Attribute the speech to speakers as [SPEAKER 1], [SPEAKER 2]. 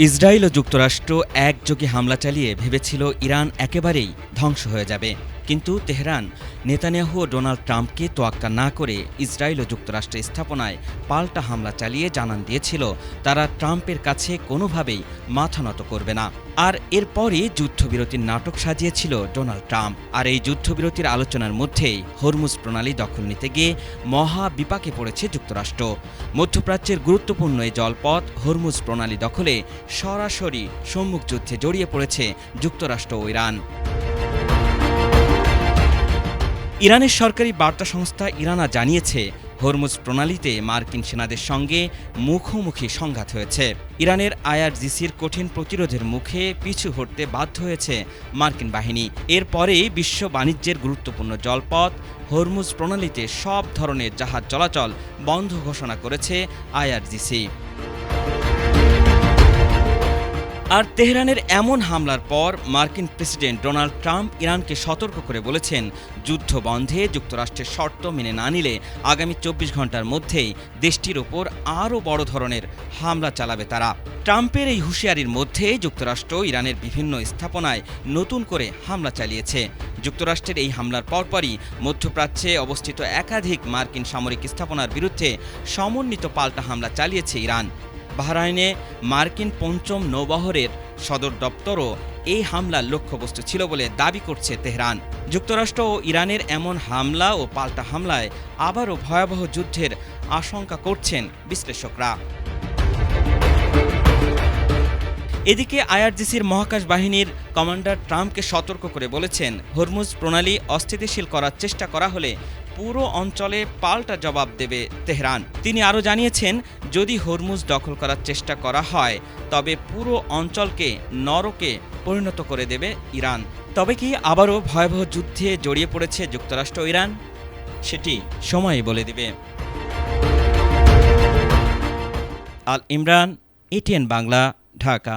[SPEAKER 1] Israel ও যুক্তরাষ্ট্র একযোগে হামলা চালিয়ে ভেবেছিল ইরান একেবারেই ধ্বংস হয়ে যাবে। কিন্তু তেহরান নেতানিয়াহু ও ডোনাল্ড ট্রাম্পকে তোয়াক্কা না করে ইসরায়েল ও যুক্তরাষ্ট্রের স্থাপনায় পাল্টা হামলা চালিয়ে জানান দিয়েছিল তারা ট্রাম্পের কাছে কোনোভাবেই মাথা নত করবে না। আর এরপরই যুদ্ধবিরতির নাটক সাজিয়েছিল ডোনাল্ড ট্রাম্প। আর এই যুদ্ধবিরতির আলোচনার মধ্যেই হরমুজ প্রণালী দখল নিতে গিয়ে মহা বিপাকে পড়েছে যুক্তরাষ্ট্র। মধ্যপ্রাচ্যের গুরুত্বপূর্ণ এই জলপথ হরমুজ প্রণালী দখলে সরাসরি সম্মুখ যুদ্ধে জড়িয়ে পড়েছে যুক্তরাষ্ট্র ও ইরান। ইরানের সরকারি বার্তা সংস্থা ইরানা জানিয়েছে, হরমুজ প্রণালীতে মার্কিন সেনাদের সঙ্গে মুখোমুখি সংঘাত হয়েছে। ইরানের আইআরজিসির কঠিন প্রতিরোধের মুখে পিছু হটতে বাধ্য হয়েছে মার্কিন বাহিনী। এরপরেই বিশ্ব বাণিজ্যের গুরুত্বপূর্ণ জলপথ হরমুজ প্রণালীতে সব ধরনের জাহাজ চলাচল বন্ধ ঘোষণা করেছে আইআরজিসি। আর তেহরানের এমন হামলার পর মার্কিন প্রেসিডেন্ট ডোনাল্ড ট্রাম্প ইরানকে সতর্ক করে বলেছেন, যুদ্ধ বন্ধে যুক্তরাষ্ট্রের শর্ত মেনে না নিলে আগামী ২৪ ঘন্টার মধ্যেই দেশটির ওপর আরও বড় ধরনের হামলা চালাবে তারা। ট্রাম্পের এই হুঁশিয়ারির মধ্যে যুক্তরাষ্ট্র ইরানের বিভিন্ন স্থাপনায় নতুন করে হামলা চালিয়েছে। যুক্তরাষ্ট্রের এই হামলার পরপরই মধ্যপ্রাচ্যে অবস্থিত একাধিক মার্কিন সামরিক স্থাপনার বিরুদ্ধে সমন্বিত পাল্টা হামলা চালিয়েছে ইরান। বাহরাইনে মার্কিন পঞ্চম নৌবহরের সদর দপ্তরও এই হামলার লক্ষ্যবস্তু ছিল বলে দাবি করছে তেহরান। যুক্তরাষ্ট্র ও ইরানের এমন হামলা ও পাল্টা হামলায় আবারও ভয়াবহ যুদ্ধের আশঙ্কা করছেন বিশ্লেষকরা। এদিকে আইআরজিসির মহাকাশ বাহিনীর কমান্ডার ট্রাম্পকে সতর্ক করে বলেছেন, হরমুজ প্রণালী অস্থিতিশীল করার চেষ্টা করা হলে পুরো অঞ্চলে পাল্টা জবাব দেবে তেহরান। তিনি আরও জানিয়েছেন, যদি হরমুজ দখল করার চেষ্টা করা হয় তবে পুরো অঞ্চলকে নরকে পরিণত করে দেবে ইরান। তবে কি আবারও ভয়াবহ যুদ্ধে জড়িয়ে পড়েছে যুক্তরাষ্ট্র ও ইরান? সেটি সময়ই বলে দিবে। আল ইমরান, এটিএন বাংলা, ঢাকা।